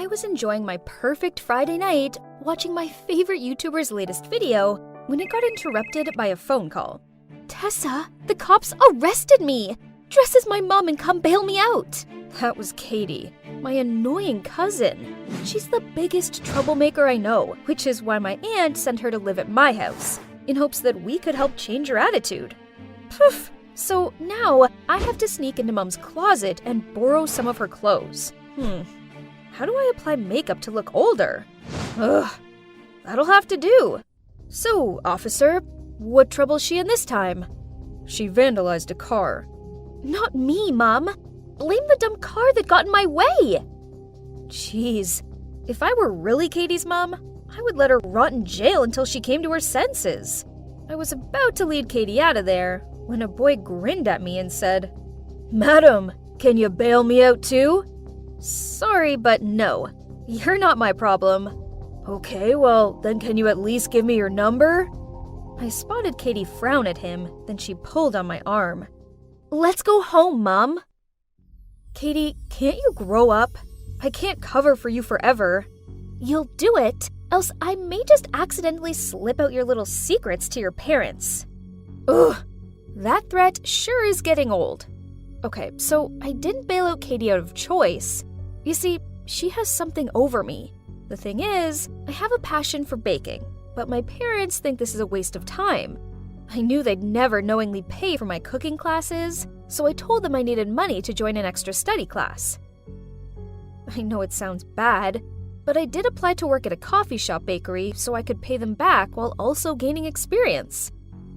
I was enjoying my perfect Friday night watching my favorite YouTuber's latest video when it got interrupted by a phone call. "Tessa, the cops arrested me! Dress as my mom and come bail me out!" That was Katie, my annoying cousin. She's the biggest troublemaker I know, which is why my aunt sent her to live at my house, in hopes that we could help change her attitude. Poof! So now I have to sneak into Mom's closet and borrow some of her clothes. How do I apply makeup to look older? Ugh, that'll have to do. "So, officer, what trouble's she in this time?" "She vandalized a car." "Not me, Mom. Blame the dumb car that got in my way." Jeez, if I were really Katie's mom, I would let her rot in jail until she came to her senses. I was about to lead Katie out of there when a boy grinned at me and said, "Madam, can you bail me out too?" "Sorry, but no. You're not my problem." "Okay, well, then can you at least give me your number?" I spotted Katie frown at him, then she pulled on my arm. "Let's go home, Mom." "Katie, can't you grow up? I can't cover for you forever." "You'll do it, else I may just accidentally slip out your little secrets to your parents." Ugh, that threat sure is getting old. Okay, so I didn't bail out Katie out of choice. You see, she has something over me. The thing is, I have a passion for baking, but my parents think this is a waste of time. I knew they'd never knowingly pay for my cooking classes, so I told them I needed money to join an extra study class. I know it sounds bad, but I did apply to work at a coffee shop bakery so I could pay them back while also gaining experience.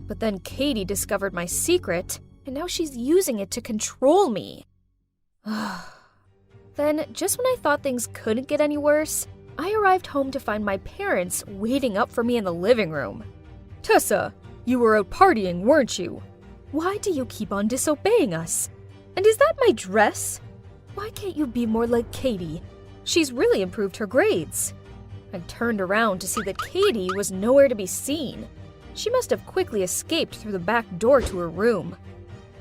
But then Katie discovered my secret, and now she's using it to control me. Then, just when I thought things couldn't get any worse, I arrived home to find my parents waiting up for me in the living room. "Tessa, you were out partying, weren't you? Why do you keep on disobeying us? And is that my dress? Why can't you be more like Katie? She's really improved her grades." I turned around to see that Katie was nowhere to be seen. She must have quickly escaped through the back door to her room.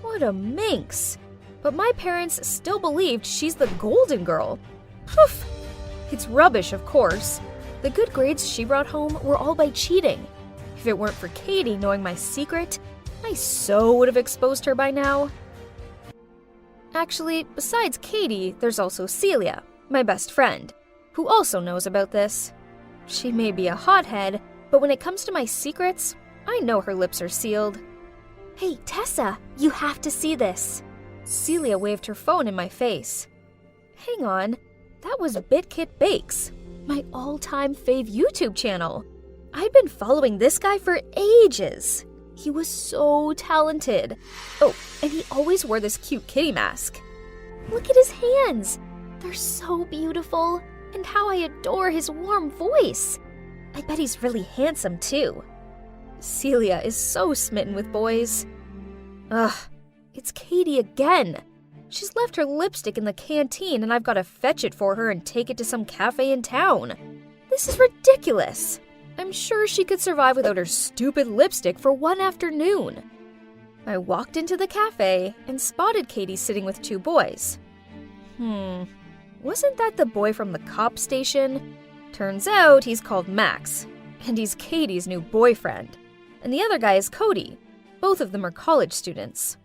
What a minx! But my parents still believed she's the golden girl. Poof! It's rubbish, of course. The good grades she brought home were all by cheating. If it weren't for Katie knowing my secret, I so would have exposed her by now. Actually, besides Katie, there's also Celia, my best friend, who also knows about this. She may be a hothead, but when it comes to my secrets, I know her lips are sealed. "Hey, Tessa, you have to see this." Celia waved her phone in my face. Hang on, that was BitKit Bakes, my all-time fave YouTube channel. I'd been following this guy for ages. He was so talented. Oh, and he always wore this cute kitty mask. Look at his hands. They're so beautiful. And how I adore his warm voice. I bet he's really handsome too. Celia is so smitten with boys. Ugh, it's Katie again. She's left her lipstick in the canteen and I've got to fetch it for her and take it to some cafe in town. This is ridiculous. I'm sure she could survive without her stupid lipstick for one afternoon. I walked into the cafe and spotted Katie sitting with two boys. Wasn't that the boy from the cop station? Turns out he's called Max, and he's Katie's new boyfriend. And the other guy is Cody. Both of them are college students.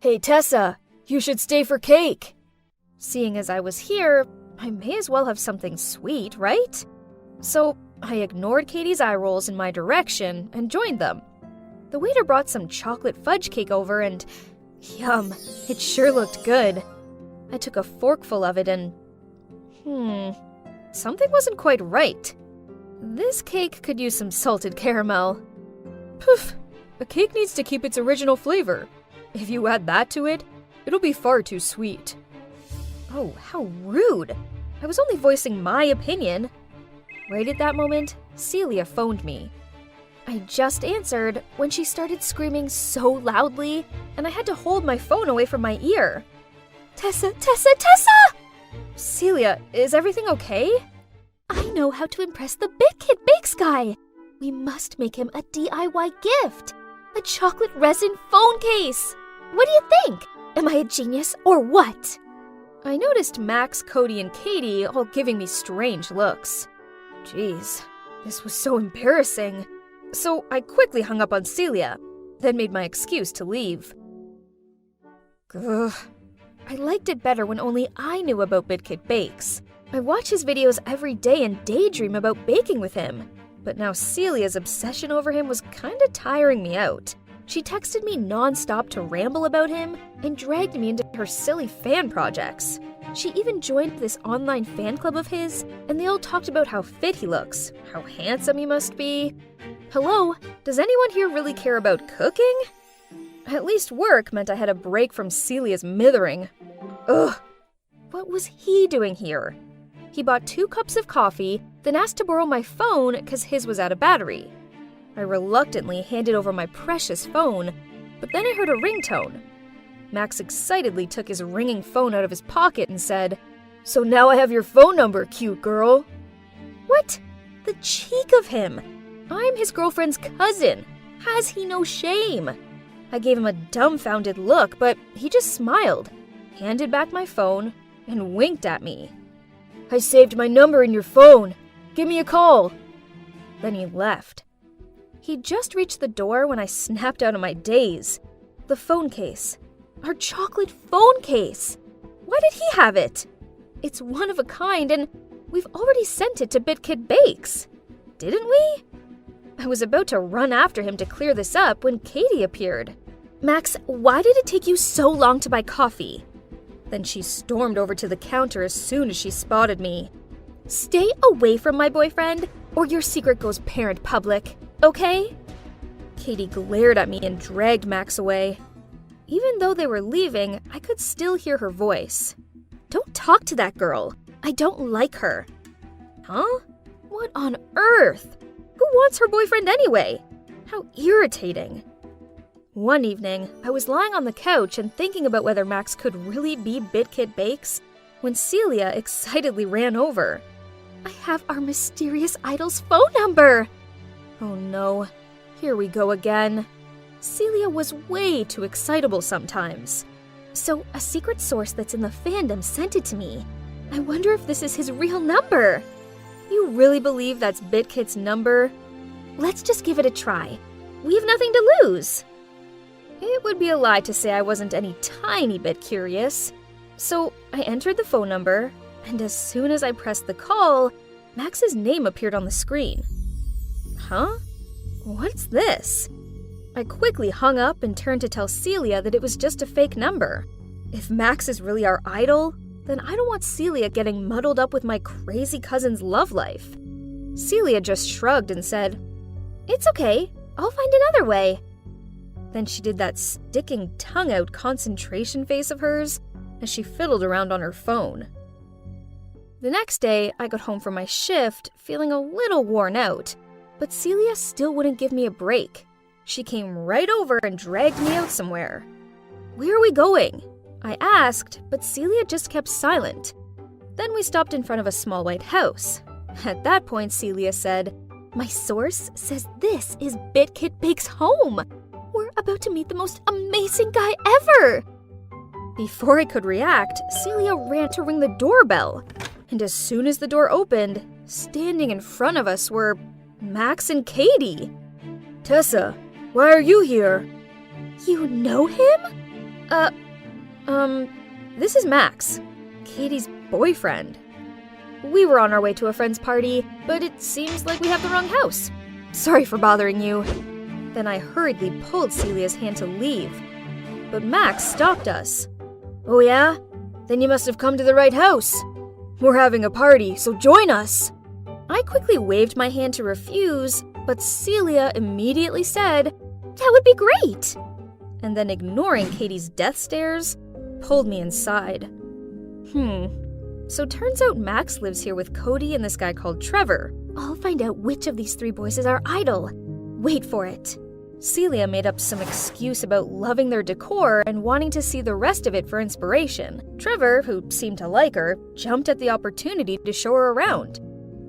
"Hey, Tessa, you should stay for cake." Seeing as I was here, I may as well have something sweet, right? So I ignored Katie's eye rolls in my direction and joined them. The waiter brought some chocolate fudge cake over and, yum, it sure looked good. I took a forkful of it and, something wasn't quite right. This cake could use some salted caramel. Poof, a cake needs to keep its original flavor. If you add that to it, it'll be far too sweet. Oh, how rude. I was only voicing my opinion. Right at that moment, Celia phoned me. I just answered when she started screaming so loudly, and I had to hold my phone away from my ear. "Tessa, Tessa, Tessa!" "Celia, is everything okay?" "I know how to impress the BitKit Bakes guy. We must make him a DIY gift. A chocolate resin phone case. What do you think? Am I a genius or what?" I noticed Max, Cody, and Katie all giving me strange looks. Jeez, this was so embarrassing. So I quickly hung up on Celia, then made my excuse to leave. Ugh. I liked it better when only I knew about BitKit Bakes. I watch his videos every day and daydream about baking with him. But now Celia's obsession over him was kinda tiring me out. She texted me non-stop to ramble about him and dragged me into her silly fan projects. She even joined this online fan club of his, and they all talked about how fit he looks, how handsome he must be. Hello, does anyone here really care about cooking? At least work meant I had a break from Celia's mithering. Ugh, what was he doing here? He bought 2 cups of coffee, then asked to borrow my phone because his was out of battery. I reluctantly handed over my precious phone, but then I heard a ringtone. Max excitedly took his ringing phone out of his pocket and said, "So now I have your phone number, cute girl." What? The cheek of him! I'm his girlfriend's cousin. Has he no shame? I gave him a dumbfounded look, but he just smiled, handed back my phone, and winked at me. "I saved my number in your phone. Give me a call." Then he left. He just reached the door when I snapped out of my daze. The phone case. Our chocolate phone case. Why did he have it? It's one of a kind, and we've already sent it to BitKit Bakes. Didn't we? I was about to run after him to clear this up when Katie appeared. "Max, why did it take you so long to buy coffee?" Then she stormed over to the counter as soon as she spotted me. "Stay away from my boyfriend, or your secret goes parent public, okay?" Katie glared at me and dragged Max away. Even though they were leaving, I could still hear her voice. "Don't talk to that girl. I don't like her." Huh? What on earth? Who wants her boyfriend anyway? How irritating. One evening, I was lying on the couch and thinking about whether Max could really be BitKit Bakes when Celia excitedly ran over. "I have our mysterious idol's phone number!" Oh no, here we go again. Celia was way too excitable sometimes. "So, a secret source that's in the fandom sent it to me. I wonder if this is his real number." You really believe that's BitKit's number? Let's just give it a try. We have nothing to lose. It would be a lie to say I wasn't any tiny bit curious. So I entered the phone number, and as soon as I pressed the call, Max's name appeared on the screen. Huh? What's this? I quickly hung up and turned to tell Celia that it was just a fake number. If Max is really our idol, then I don't want Celia getting muddled up with my crazy cousin's love life. Celia just shrugged and said, "It's okay, I'll find another way." Then she did that sticking tongue-out concentration face of hers as she fiddled around on her phone. The next day, I got home from my shift feeling a little worn out, but Celia still wouldn't give me a break. She came right over and dragged me out somewhere. "Where are we going?" I asked, but Celia just kept silent. Then we stopped in front of a small white house. At that point, Celia said, "My source says this is BitKit Bakes' home. We're about to meet the most amazing guy ever." Before I could react, Celia ran to ring the doorbell. And as soon as the door opened, standing in front of us were Max and Katie. "Tessa, why are you here?" "You know him?" This is Max, Katie's boyfriend. We were on our way to a friend's party, but it seems like we have the wrong house. Sorry for bothering you." Then I hurriedly pulled Celia's hand to leave. But Max stopped us. "Oh yeah? Then you must have come to the right house. We're having a party, so join us." I quickly waved my hand to refuse, but Celia immediately said, "That would be great." And then, ignoring Katie's death stares, pulled me inside. So turns out Max lives here with Cody and this guy called Trevor. I'll find out which of these 3 boys is our idol. Wait for it. Celia made up some excuse about loving their decor and wanting to see the rest of it for inspiration. Trevor, who seemed to like her, jumped at the opportunity to show her around.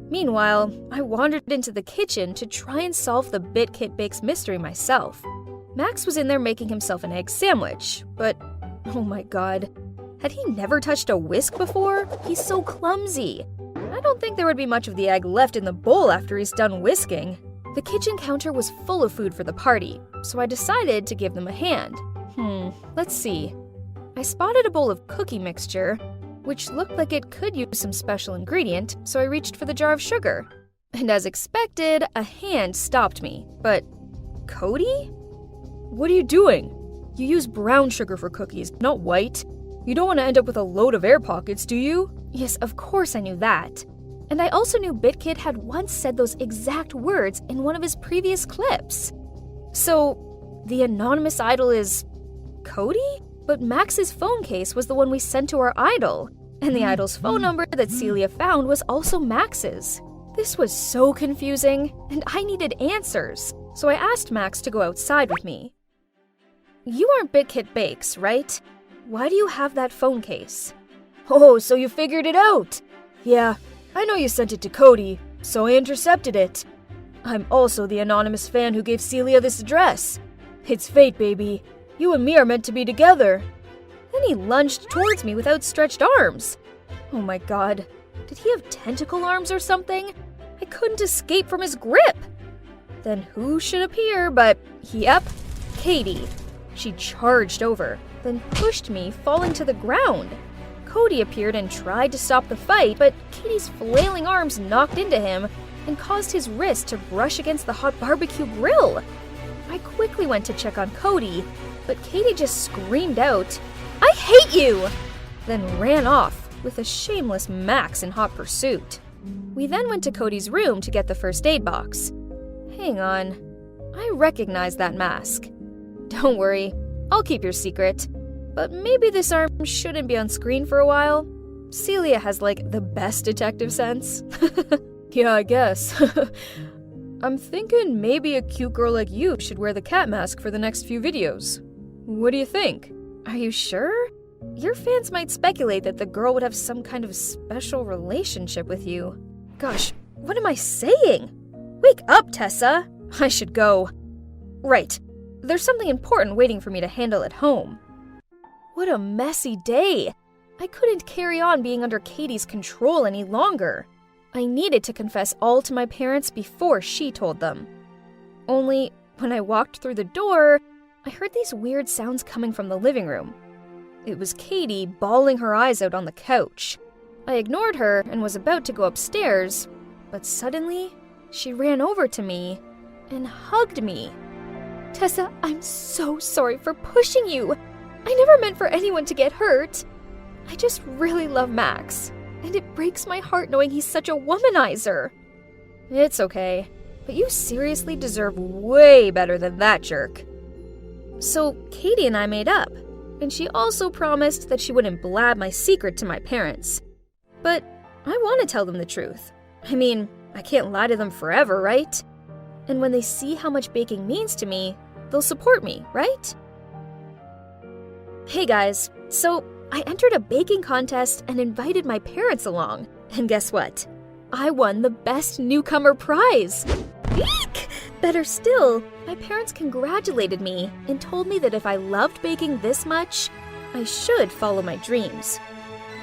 Meanwhile, I wandered into the kitchen to try and solve the BitKit Bakes mystery myself. Max was in there making himself an egg sandwich, but oh my god, Had he never touched a whisk before? He's so clumsy. I don't think there would be much of the egg left in the bowl after he's done whisking. The kitchen counter was full of food for the party, so I decided to give them a hand. Let's see. I spotted a bowl of cookie mixture, which looked like it could use some special ingredient, so I reached for the jar of sugar. And as expected, a hand stopped me. But, Cody? What are you doing? You use brown sugar for cookies, not white. You don't want to end up with a load of air pockets, do you? Yes, of course I knew that. And I also knew BitKid had once said those exact words in one of his previous clips. So, the anonymous idol is Cody? But Max's phone case was the one we sent to our idol, and the idol's phone number that Celia found was also Max's. This was so confusing, and I needed answers, so I asked Max to go outside with me. You aren't BitKid Bakes, right? Why do you have that phone case? Oh, so you figured it out! Yeah, I know you sent it to Cody, so I intercepted it. I'm also the anonymous fan who gave Celia this address. It's fate, baby. You and me are meant to be together. Then he lunged towards me with outstretched arms. Oh my god, did he have tentacle arms or something? I couldn't escape from his grip. Then who should appear but, yep, Katie. She charged over, then pushed me, falling to the ground. Cody appeared and tried to stop the fight, but Katie's flailing arms knocked into him and caused his wrist to brush against the hot barbecue grill. I quickly went to check on Cody, but Katie just screamed out, "I hate you!" then ran off with a shameless Max in hot pursuit. We then went to Cody's room to get the first aid box. Hang on, I recognize that mask. Don't worry, I'll keep your secret. But maybe this arm shouldn't be on screen for a while. Celia has like the best detective sense. Yeah, I guess. I'm thinking maybe a cute girl like you should wear the cat mask for the next few videos. What do you think? Are you sure? Your fans might speculate that the girl would have some kind of special relationship with you. Gosh, what am I saying? Wake up, Tessa! I should go. Right, there's something important waiting for me to handle at home. What a messy day! I couldn't carry on being under Katie's control any longer. I needed to confess all to my parents before she told them. Only, when I walked through the door, I heard these weird sounds coming from the living room. It was Katie bawling her eyes out on the couch. I ignored her and was about to go upstairs, but suddenly, she ran over to me and hugged me. Tessa, I'm so sorry for pushing you. I never meant for anyone to get hurt. I just really love Max, and it breaks my heart knowing he's such a womanizer. It's okay, but you seriously deserve way better than that jerk. So Katie and I made up, and she also promised that she wouldn't blab my secret to my parents. But I want to tell them the truth. I mean, I can't lie to them forever, right? And when they see how much baking means to me, they'll support me, right? Hey guys, so I entered a baking contest and invited my parents along. And guess what? I won the Best Newcomer prize! Eek! Better still, my parents congratulated me and told me that if I loved baking this much, I should follow my dreams.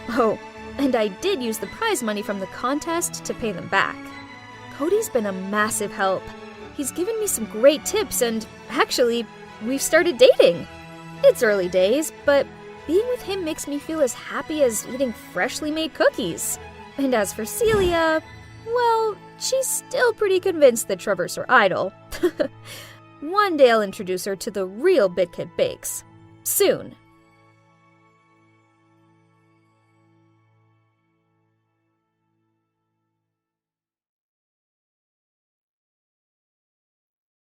Oh, and I did use the prize money from the contest to pay them back. Cody's been a massive help. He's given me some great tips and, actually, we've started dating. It's early days, but being with him makes me feel as happy as eating freshly made cookies. And as for Celia, well, she's still pretty convinced that Trevor's her idol. One day I'll introduce her to the real BitKid Bakes. Soon.